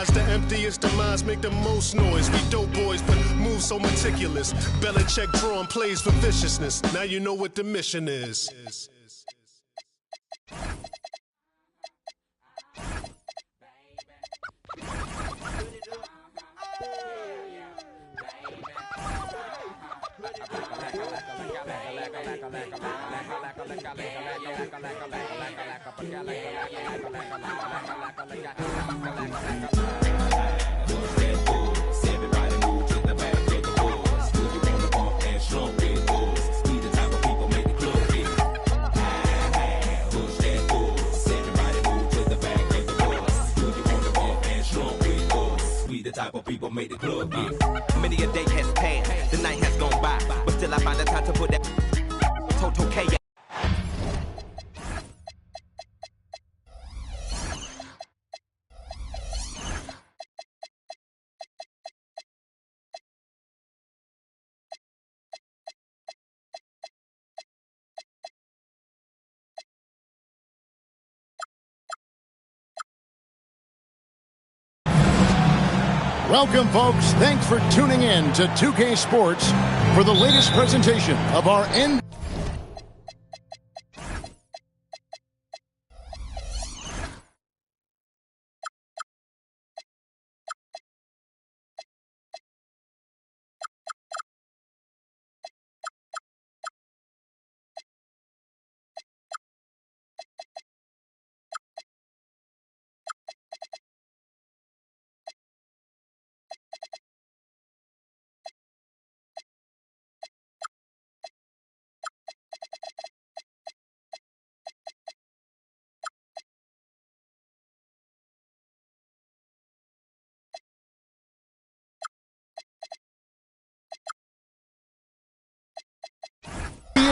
rise, the emptiest demise make the most noise. We dope boys, but move so meticulous. Belichick drawing plays for viciousness. Now you know what the mission is. The type of people make the club get. Many a day has passed, the night has gone by, but still I find the time to put that total chaos. Welcome, folks. Thanks for tuning in to 2K Sports for the latest presentation of our NBA.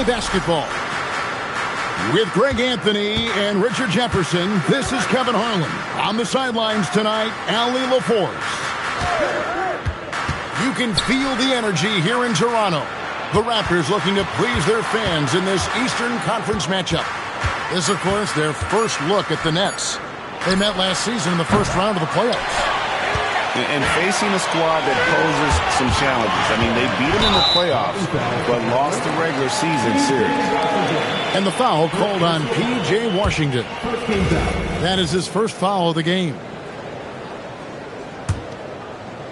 Basketball. With Greg Anthony and Richard Jefferson, this is Kevin Harlan. On the sidelines tonight, Allie LaForce. You can feel the energy here in Toronto. The Raptors looking to please their fans in this Eastern Conference matchup. This, of course, their first look at the Nets. They met last season in the first round of the playoffs. And facing a squad that poses some challenges. I mean, they beat them in the playoffs, but lost the regular season series. And the foul called on P.J. Washington. That is his first foul of the game.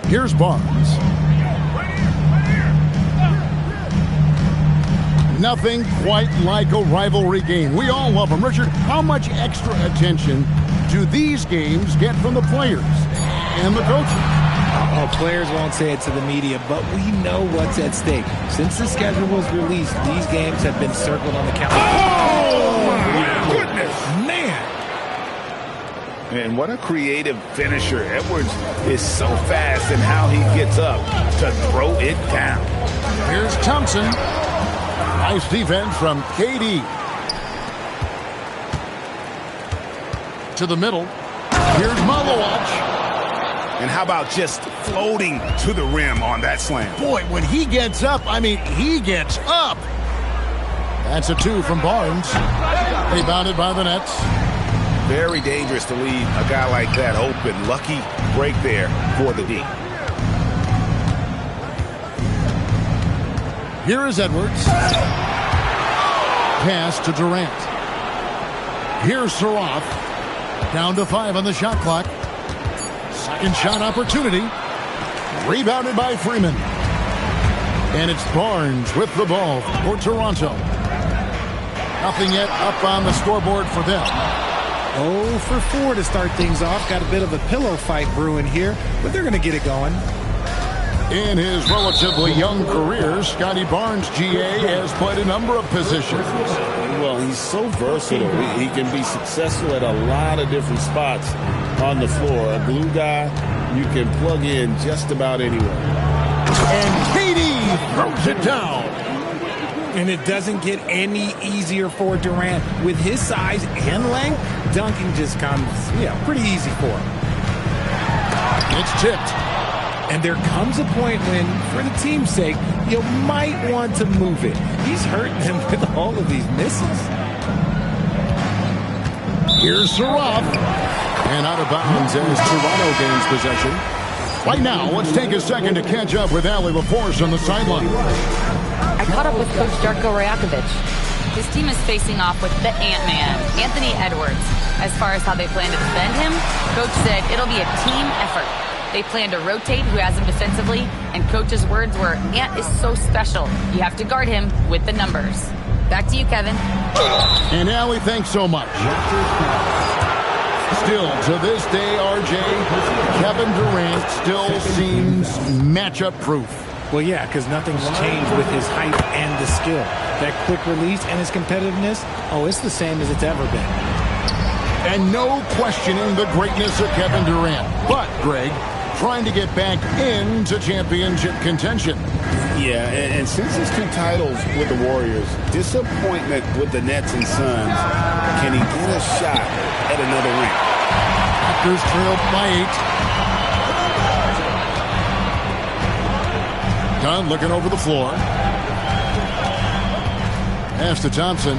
Here's Barnes. Nothing quite like a rivalry game. We all love them. Richard, how much extra attention do these games get from the players and the coaches? Oh, players won't say it to the media, but we know what's at stake. Since the schedule was released, these games have been circled on the calendar. Oh, my goodness. Man. And what a creative finisher. Edwards is so fast in how he gets up to throw it down. Here's Thompson. Nice defense from KD. To the middle. Here's Malowacz. And how about just floating to the rim on that slam? Boy, when he gets up, I mean, he gets up. That's a two from Barnes. Rebounded by the Nets. Very dangerous to leave a guy like that open. Lucky break there for the D. Here is Edwards. Pass to Durant. Here's Saroff. Down to 5 on the shot clock. Second shot opportunity. Rebounded by Freeman. And it's Barnes with the ball for Toronto. Nothing yet up on the scoreboard for them. 0 for 4 to start things off. Got a bit of a pillow fight brewing here, but they're going to get it going. In his relatively young career, Scotty Barnes, GA, has played a number of positions. Well, he's so versatile. He can be successful at a lot of different spots on the floor. A glue guy, you can plug in just about anywhere. And KD throws it down. And it doesn't get any easier for Durant. With his size and length, dunking just comes, pretty easy for him. It's tipped. And there comes a point when, for the team's sake, you might want to move it. He's hurting them with all of these misses. Here's Saroff. And out of bounds as Toronto gains possession. Right now, let's take a second to catch up with Allie LaForce on the sideline. I caught up with Coach Darko Rajakovic. His team is facing off with the Ant-Man, Anthony Edwards. As far as how they plan to defend him, Coach said it'll be a team effort. They plan to rotate who has him defensively, and Coach's words were, Ant is so special. You have to guard him with the numbers. Back to you, Kevin. And Allie, thanks so much. Still, to this day, RJ, Kevin Durant still seems matchup proof. Well, yeah, because nothing's changed with his height and the skill. That quick release and his competitiveness, oh, it's the same as it's ever been. And no questioning the greatness of Kevin Durant. But, Greg, trying to get back into championship contention. Yeah, and since his 2 titles with the Warriors, disappointment with the Nets and Suns, can he get a shot at another ring? Raptors trailed by 8. Dunn looking over the floor. Pass to Thompson.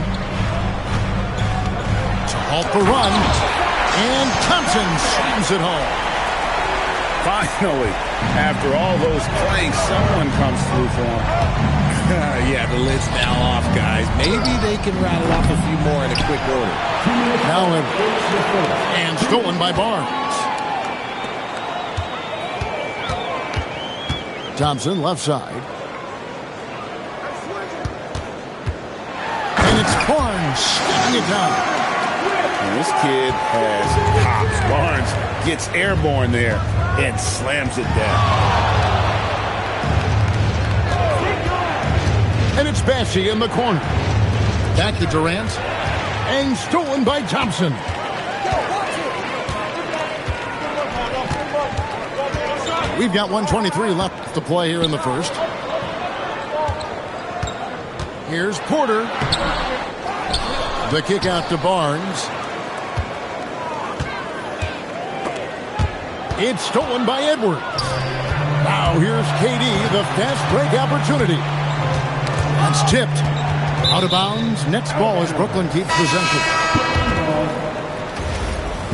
To halt the run. And Thompson slams it home. Finally, after all those plays, someone comes through for him. Yeah, the lid's now off, guys. Maybe they can rattle off a few more in a quick order. Now and stolen by Barnes. Thompson, left side. And it's Barnes stepping it down. And this kid has hops. Barnes gets airborne there and slams it down. And it's Bassie in the corner. Back to Durant. And stolen by Thompson. We've got 1:23 left to play here in the first. Here's Porter. The kick out to Barnes. It's stolen by Edwards. Now here's KD, the fast break opportunity. That's tipped. Out of bounds. Next ball as Brooklyn keeps possession.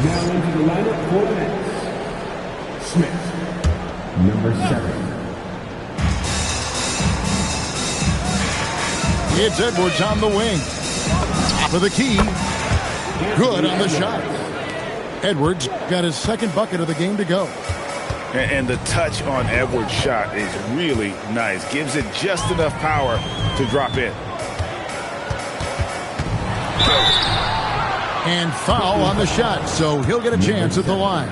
Now into the lineup for the Nets. Smith, number 7. It's Edwards on the wing. Top of the key. Good on the shot. Edwards got his second bucket of the game to go. And the touch on Edwards' shot is really nice. Gives it just enough power to drop in. And foul on the shot, so he'll get a chance at the line.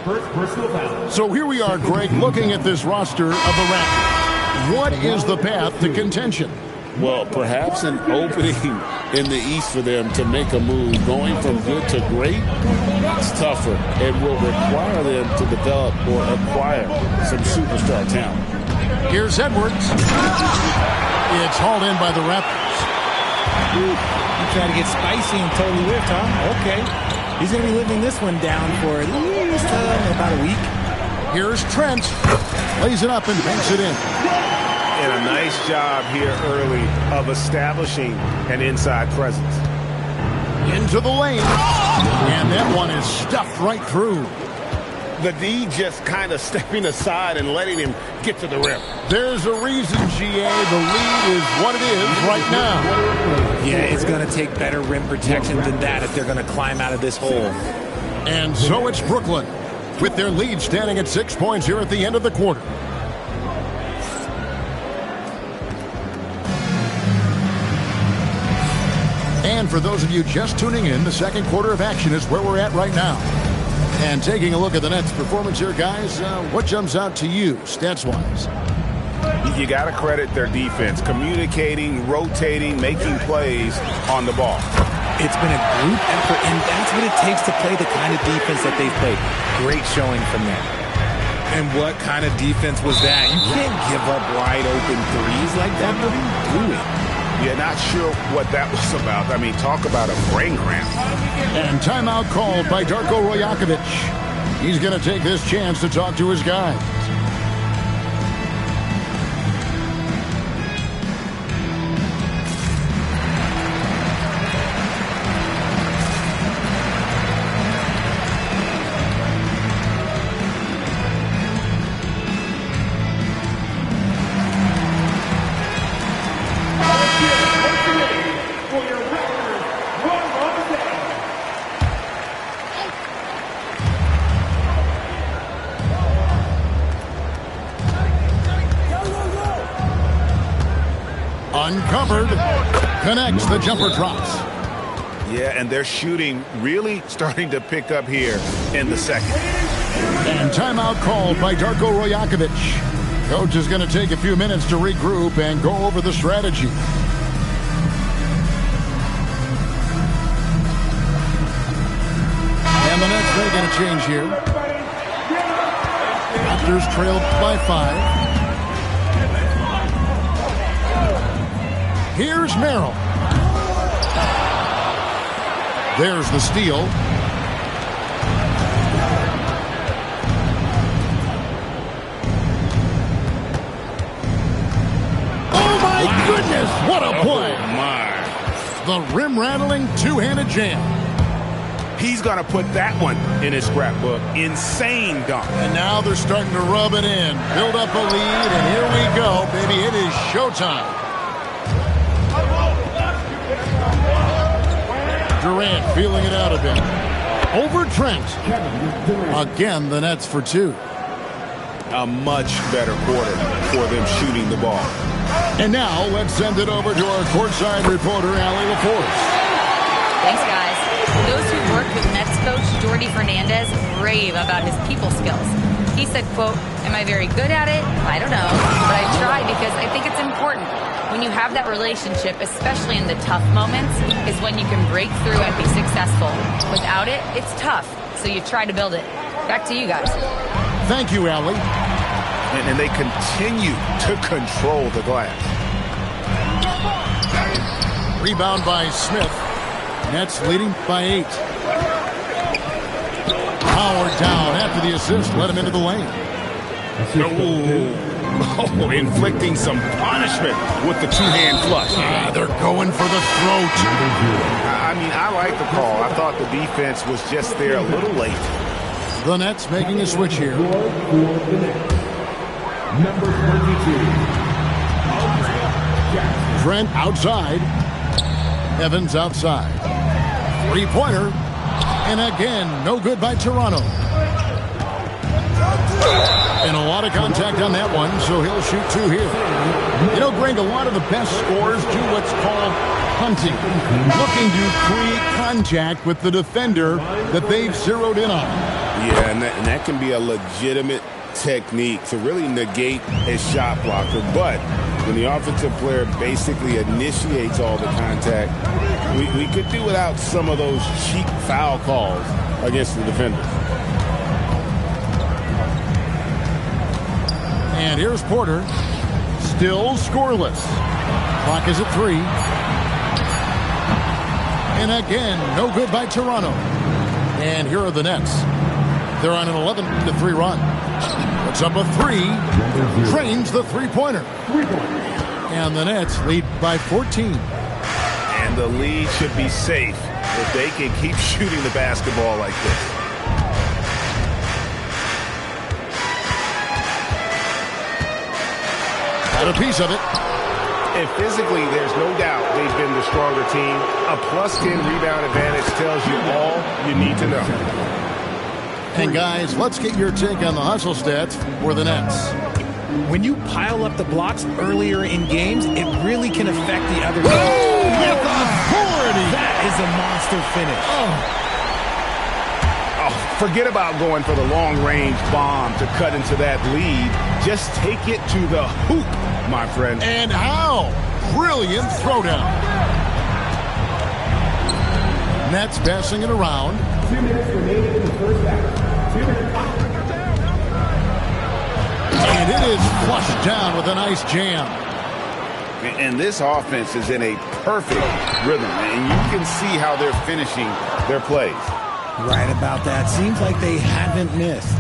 First personal foul. So here we are, Greg, looking at this roster of the Raptors. What is the path to contention? Well, perhaps an opening in the East for them to make a move. Going from good to great, it's tougher and will require them to develop or acquire some superstar talent. Here's Edwards. It's hauled in by the Raptors. You try to get spicy and totally whiffed, huh? Okay. He's going to be living this one down for at least about a week. Here's Trent. Lays it up and banks it in. And a nice job here early of establishing an inside presence. Into the lane. And that one is stuffed right through. The D just kind of stepping aside and letting him get to the rim. There's a reason, GA. The lead is what it is right now. Yeah, it's going to take better rim protection than that if they're going to climb out of this hole. And so it's Brooklyn, with their lead standing at 6 points here at the end of the quarter. And for those of you just tuning in, the second quarter of action is where we're at right now. And taking a look at the Nets' performance here, guys, what jumps out to you, stats-wise? You got to credit their defense, communicating, rotating, making plays on the ball. It's been a group effort, and that's what it takes to play the kind of defense that they've played. Great showing from them. And what kind of defense was that? You can't give up wide open threes like that. What are you doing? Yeah, not sure what that was about. I mean, talk about a brain cramp. And timeout called by Darko Rajakovic. He's going to take this chance to talk to his guys. Uncovered. Connects. The jumper drops. Yeah, and their shooting really starting to pick up here in the second. And timeout called by Darko Rojakovic. Coach is going to take a few minutes to regroup and go over the strategy. And the Nets making a change here. Raptors trailed by 5. Here's Merrill. There's the steal. Oh my goodness, what a play. Oh my. The rim-rattling two-handed jam. He's going to put that one in his scrapbook. Insane dunk. And now they're starting to rub it in. Build up a lead, and here we go, baby. It is showtime. Durant feeling it out a bit. Over Trent. Again, the Nets for 2. A much better quarter for them shooting the ball. And now let's send it over to our courtside reporter, Allie LaForce. Thanks, guys. Those who worked with Nets coach Jordi Fernandez rave about his people skills. He said, quote, "Am I very good at it? I don't know, but I try because I think it's important. When you have that relationship, especially in the tough moments, is when you can break through and be successful. Without it, it's tough, so you try to build it." Back to you guys. Thank you, Allie. And they continue to control the glass. Rebound by Smith. Nets leading by 8. Howard down after the assist. Let him into the lane. Oh, inflicting some punishment with the two-hand flush. They're going for the throat. I mean, I like the call. I thought the defense was just there a little late. The Nets making a switch here. Number 22. Trent outside. Evans outside. Three-pointer. And again, no good by Toronto. And a lot of contact on that one, so he'll shoot 2 here. You know, Greg, a lot of the best scorers do what's called hunting. Looking to create contact with the defender that they've zeroed in on. Yeah, and that can be a legitimate technique to really negate a shot blocker. But when the offensive player basically initiates all the contact, we could do without some of those cheap foul calls against the defenders. And here's Porter. Still scoreless. Clock is at 3. And again, no good by Toronto. And here are the Nets. They're on an 11-3 run. Puts up a 3. Drains the three-pointer. And the Nets lead by 14. And the lead should be safe if they can keep shooting the basketball like this. Got a piece of it. And physically, there's no doubt they've been the stronger team. A +10 rebound advantage tells you all you need to know. And guys, let's get your take on the hustle stats for the Nets. When you pile up the blocks earlier in games, it really can affect the other team. With authority! That is a monster finish. Oh, forget about going for the long-range bomb to cut into that lead. Just take it to the hoop, my friend. And how? Brilliant throwdown. Nets passing it around. 2 minutes remaining in the first half. 2 minutes. And it is flushed down with a nice jam. And this offense is in a perfect rhythm, and you can see how they're finishing their plays. Right about that. Seems like they haven't missed.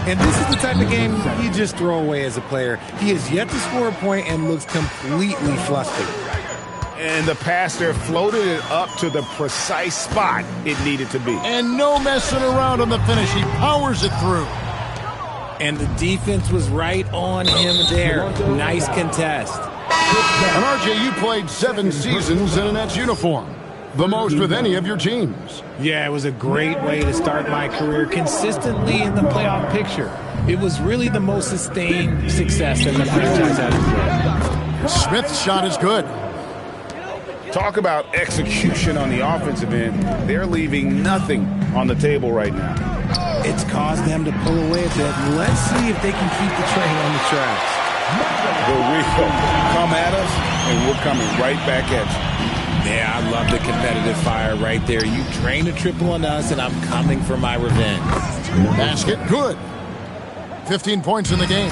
And this is the type of game you just throw away as a player. He has yet to score a point and looks completely flustered. And the pass there floated it up to the precise spot it needed to be. And no messing around on the finish. He powers it through. And the defense was right on him there. Nice contest. And RJ, you played 7 seasons in a Nets uniform. The most with any of your teams. Yeah, it was a great way to start my career consistently in the playoff picture. It was really the most sustained success that the franchise has enjoyed. Smith's shot is good. Talk about execution on the offensive end. They're leaving nothing on the table right now. It's caused them to pull away a bit. Let's see if they can keep the train on the tracks. Here we go. Come at us, and we're coming right back at you. Yeah, I love the competitive fire right there. You drain a triple on us, and I'm coming for my revenge. Basket, good. 15 points in the game.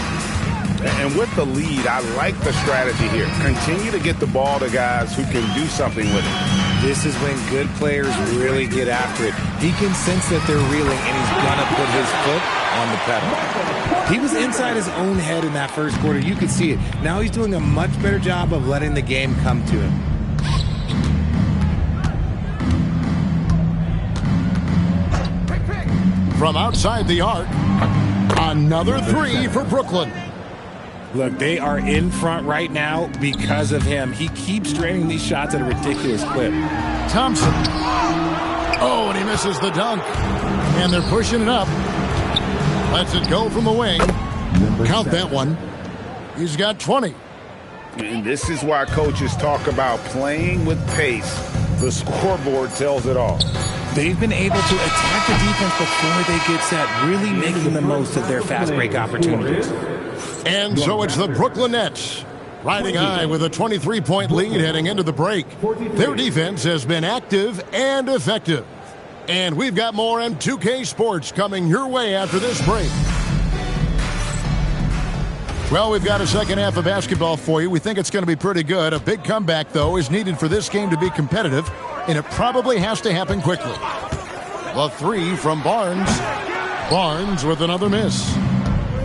And with the lead, I like the strategy here. Continue to get the ball to guys who can do something with it. This is when good players really get after it. He can sense that they're reeling, and he's going to put his foot on the pedal. He was inside his own head in that first quarter. You could see it. Now he's doing a much better job of letting the game come to him. From outside the arc, another three for Brooklyn. Look, they are in front right now because of him. He keeps draining these shots at a ridiculous clip. Thompson. Oh, and he misses the dunk. And they're pushing it up. Lets it go from the wing. Count that one. He's got 20. And this is why coaches talk about playing with pace. The scoreboard tells it all. They've been able to attack the defense before they get set, really making the most of their fast break opportunities. And so it's the Brooklyn Nets riding high with a 23-point lead heading into the break. Their defense has been active and effective. And we've got more M2K Sports coming your way after this break. Well, we've got a second half of basketball for you. We think it's going to be pretty good. A big comeback, though, is needed for this game to be competitive, and it probably has to happen quickly. The three from Barnes. Barnes with another miss.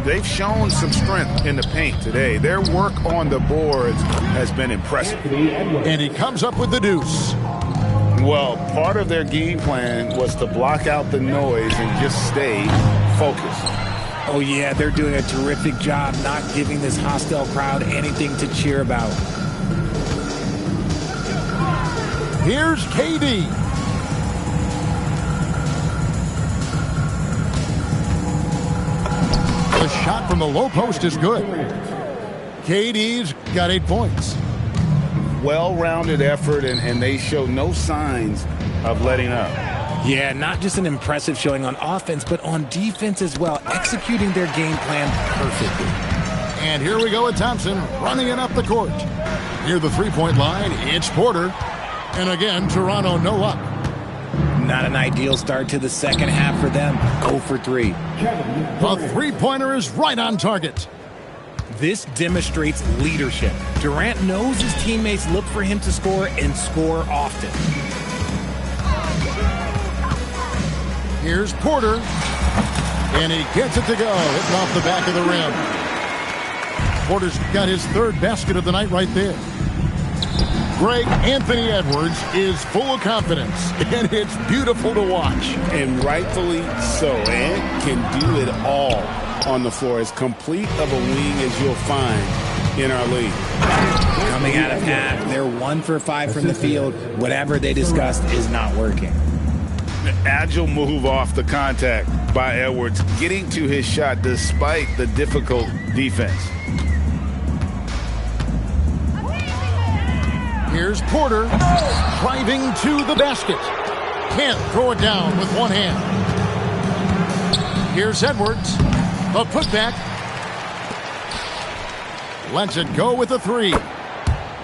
They've shown some strength in the paint today. Their work on the boards has been impressive. And he comes up with the deuce. Well, part of their game plan was to block out the noise and just stay focused. Oh, yeah, they're doing a terrific job not giving this hostile crowd anything to cheer about. Here's KD. The shot from the low post is good. KD's got 8 points. Well-rounded effort, and they show no signs of letting up. Yeah, not just an impressive showing on offense, but on defense as well, executing their game plan perfectly. And here we go with Thompson running it up the court. Near the three-point line, it's Porter. And again, Toronto no luck. Not an ideal start to the second half for them. 0 for 3. The three-pointer is right on target. This demonstrates leadership. Durant knows his teammates look for him to score and score often. Here's Porter. And he gets it to go. Hitting off the back of the rim. Porter's got his third basket of the night right there. Greg, Anthony Edwards is full of confidence, and it's beautiful to watch. And rightfully so. Ant can do it all on the floor. As complete of a wing as you'll find in our league. Coming out of half, they're 1 for 5 from the field. Whatever they discussed is not working. Agile move off the contact by Edwards, getting to his shot despite the difficult defense. Here's Porter driving to the basket. Can't throw it down with one hand. Here's Edwards. The putback. Lets it go with a three.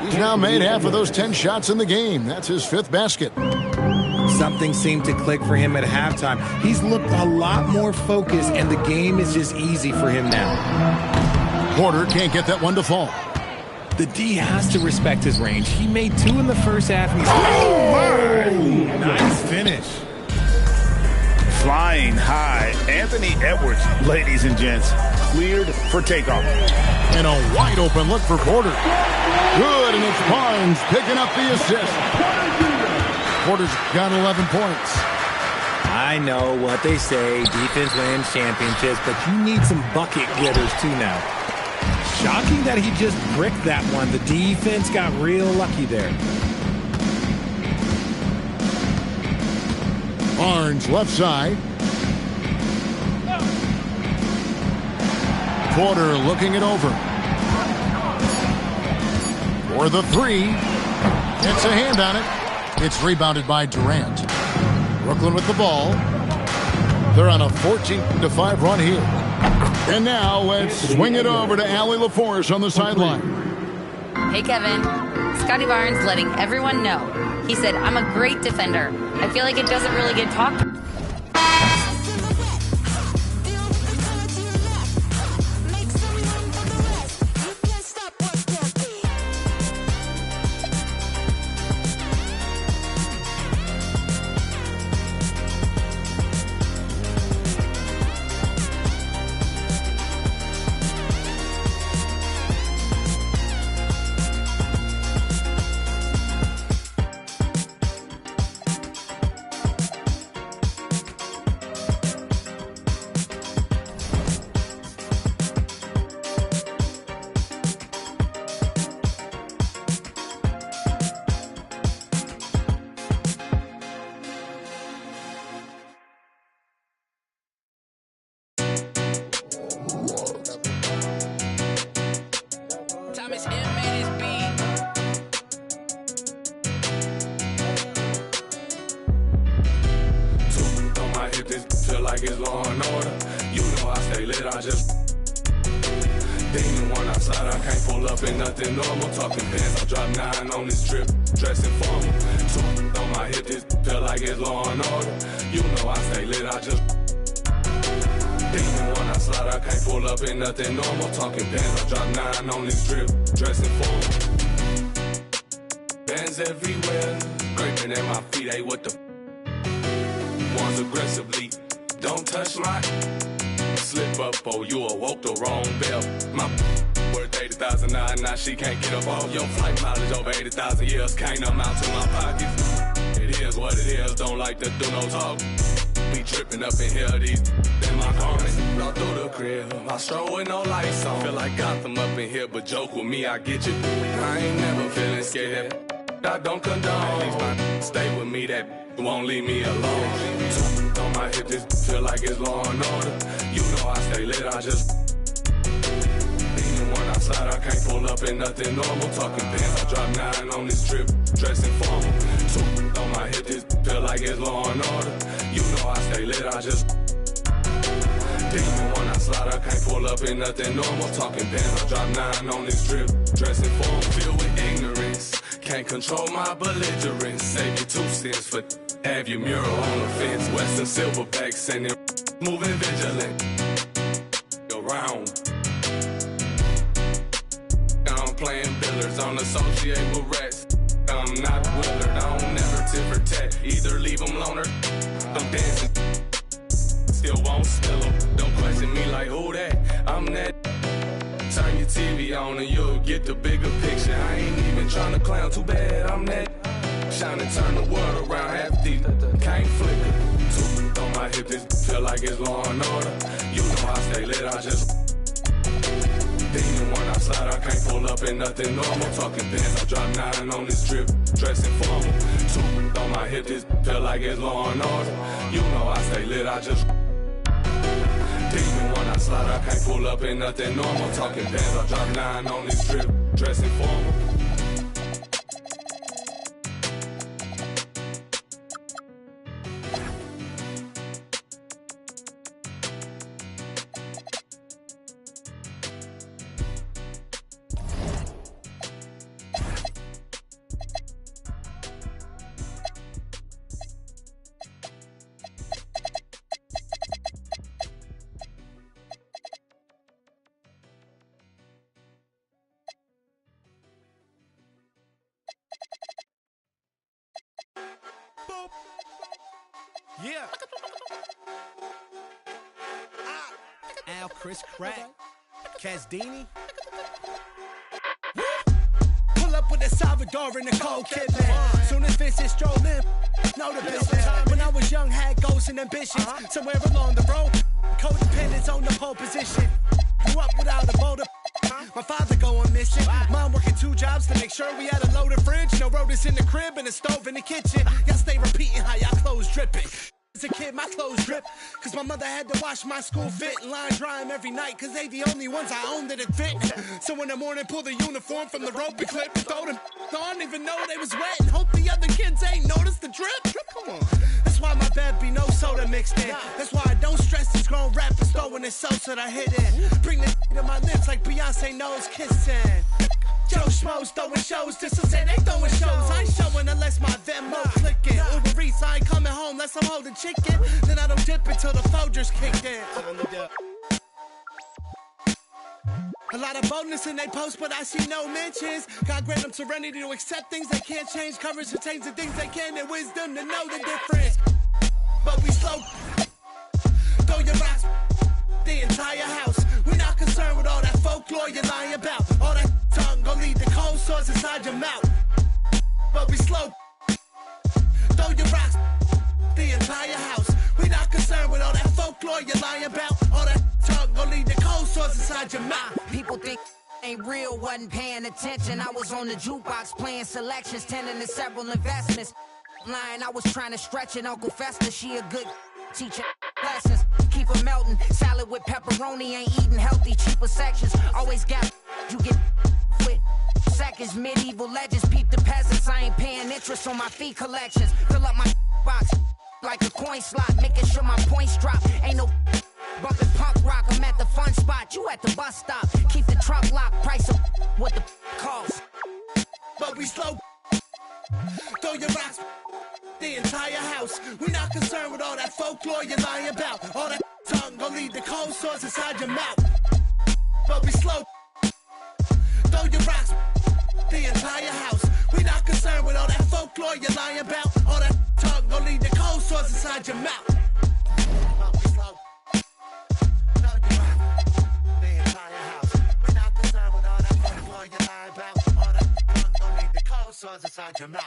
He's now made half of those 10 shots in the game. That's his 5th basket. Something seemed to click for him at halftime. He's looked a lot more focused, and the game is just easy for him now. Porter can't get that one to fall. The D has to respect his range. He made 2 in the first half. And he's nice finish. Flying high, Anthony Edwards, ladies and gents, cleared for takeoff. And a wide open look for Porter. Good, and it's Barnes picking up the assist. Porter's got 11 points. I know what they say, defense wins championships, but you need some bucket getters too now. Shocking that he just bricked that one. The defense got real lucky there. Barnes left side. Porter looking it over. For the three. Gets a hand on it. It's rebounded by Durant. Brooklyn with the ball. They're on a 14-5 run here. And now let's swing it over to Allie LaForce on the sideline. Hey, Kevin. Scotty Barnes letting everyone know. He said, I'm a great defender. I feel like it doesn't really get talked about. It's law and order. You know I stay lit, I just demon one outside, I can't pull up in nothing normal. Talking pants, I drop 9 on this trip, dressing formal. Two on my hip, this feel like it's law and order. You know I stay lit, I just demon one outside, I can't pull up in nothing normal. Talking pants, I drop 9 on this trip, dressing formal. Bands everywhere, scraping at my feet, hey what the ones aggressively. Don't touch my slip up, oh, you awoke the wrong bell. My worth 80,000 now she can't get up off your flight mileage over 80,000 years. Can't amount to my pockets. It is what it is, don't like to do no talk. Be tripping up in here, these in my garments. Run through the crib, I stroll with no lights on. Feel like Gotham up in here, but joke with me, I get you. I ain't never feeling scared, I don't condone. Stay with me, that won't leave me alone. On my hip, this feel like it's law and order. You know I stay lit, I just being one outside, I can't pull up in nothing normal. Talking pants, I drop 9 on this trip, dressing formal. Two on my hip, this feel like it's law and order. You know I stay lit, I just being one outside, I can't pull up in nothing normal. Talking pants, I drop 9 on this trip, dressing formal. Filled with ignorance, can't control my belligerence. Save you 2 cents for have your mural on the fence. Western silverback sending, moving vigilant around. I'm playing billiards, don't associate with rats. I'm not Willard, I don't never tit for tat. Either leave them loner, I'm dancing, still won't spill them. Don't question me like who that, I'm that. Turn your TV on and you'll get the bigger picture. I ain't even trying to clown, too bad I'm that. Shine and turn the world around, half deep, can't flicker. Two on my hip, this feel like it's law and order. You know I stay lit, I just demon one outside, I can't pull up in nothing normal. Talking pants, I drop 9 on this trip, dressing formal. Two on my hip, this feel like it's law and order. You know I stay lit, I just demon one outside, I can't pull up in nothing normal. Talking pants, I drop 9 on this trip, dressing formal. Yeah. Al, Chris Crack, Casdini. Pull up with a Salvador and a cold kid, man. Soon as Vincent stroll in, know the business. When I was young, had goals and ambitions. Somewhere along the road, codependence on the pole position. Grew up without a motor. My father going missing. Mom working 2 jobs to make sure we had a loaded fridge. No rotors in the crib and a stove in the kitchen. Y'all stay repeating how y'all clothes dripping. As a kid, my clothes drip, cause my mother had to wash my school fit and line dry them every night, cause they the only ones I owned that it fit. So in the morning, pull the uniform from the rope and clip and throw them on, even though they was wet, and hope the other kids ain't noticed the drip. Come on. That's why my bed be no soda mixed in. That's why I don't stress these grown rappers throwing it so that I hit it. Bring the to my lips like Beyonce knows kissing. Joe Schmoes throwing shows just to say they throwing shows. I ain't showing unless my Venmo clicking. Uber Eats, I ain't coming home unless I'm holding chicken. Then I don't dip until the Folgers kicked in. A lot of boldness in they post, but I see no mentions. God grant them serenity to accept things they can't change. Courage to change the things they can, and wisdom to know the difference. But we slow. Throw your rocks. The entire house. We're not concerned with all that folklore you're lying about. All that tongue gon' lead to cold sores inside your mouth. But we slow. Throw your rocks. The entire house. We're not concerned with all that folklore you're lying about. All that tongue gon' lead to cold sores inside your mouth. People think ain't real, wasn't paying attention. I was on the jukebox playing selections, tending to several investments. Lying, I was trying to stretch it. Uncle Fester, she a good teacher. Lessons, keep her melting. Salad with pepperoni, ain't eating healthy. Cheaper sections, always got you get with seconds. Medieval legends, peep the peasants. I ain't paying interest on my fee collections. Fill up my box like a coin slot, making sure my points drop. Ain't no bumping punk rock. I'm at the fun spot, you at the bus stop. Keep the truck locked, price of what the cost. But we slow. Throw your rocks. The entire house. We're not concerned with all that folklore you're lying about. All that tongue gon' lead to cold sores inside your mouth. But we slow. Throw your rocks. The entire house. We're not concerned with all that folklore you're lying about. All that tongue gon' lead to cold sores inside your mouth. But we slow. Throw your rocks. The entire house. We're not concerned with all that folklore you're lying about. All that tongue gon' lead to cold sores inside your mouth.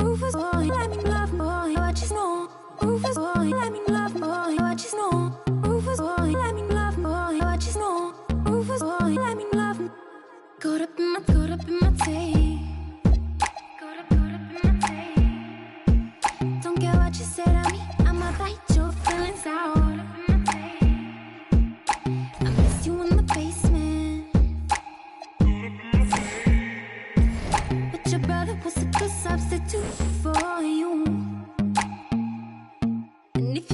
Rufus boy, let me love boy, what you know. Rufus boy, let me love boy, what you know. Rufus boy, let me love boy, what you know. Rufus boy, let me love. Caught up in my tape. Caught up in my tape. Don't care what you say to me, I'ma bite your feelings out. I miss you in the basement. But your brother was a good substitute for you. And if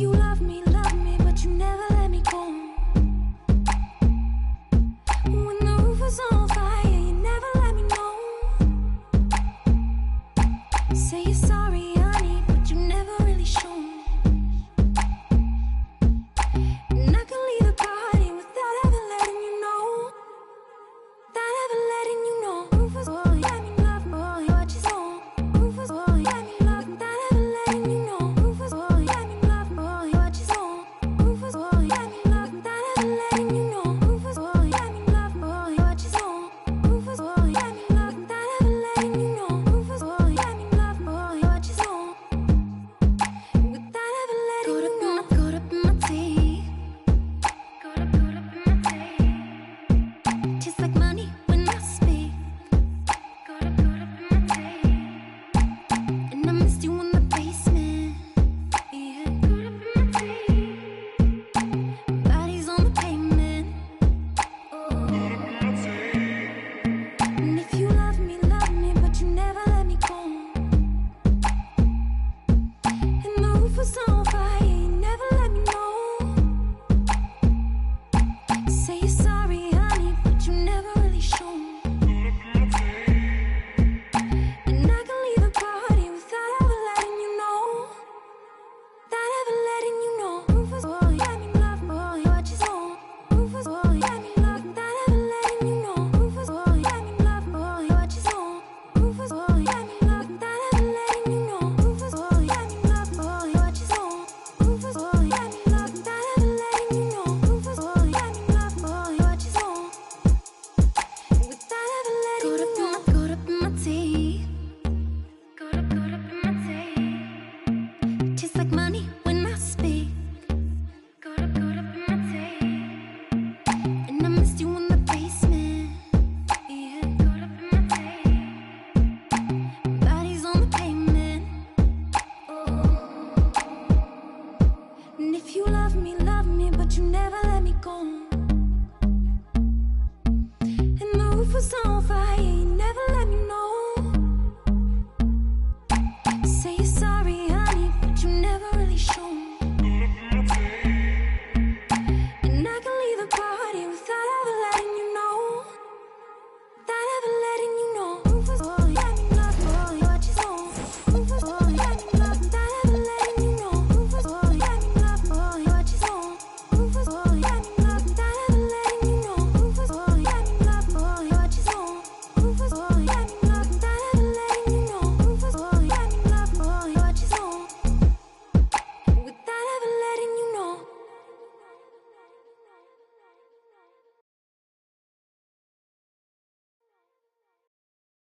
And if you love me, but you never let me go. And the roof was on fire, you never let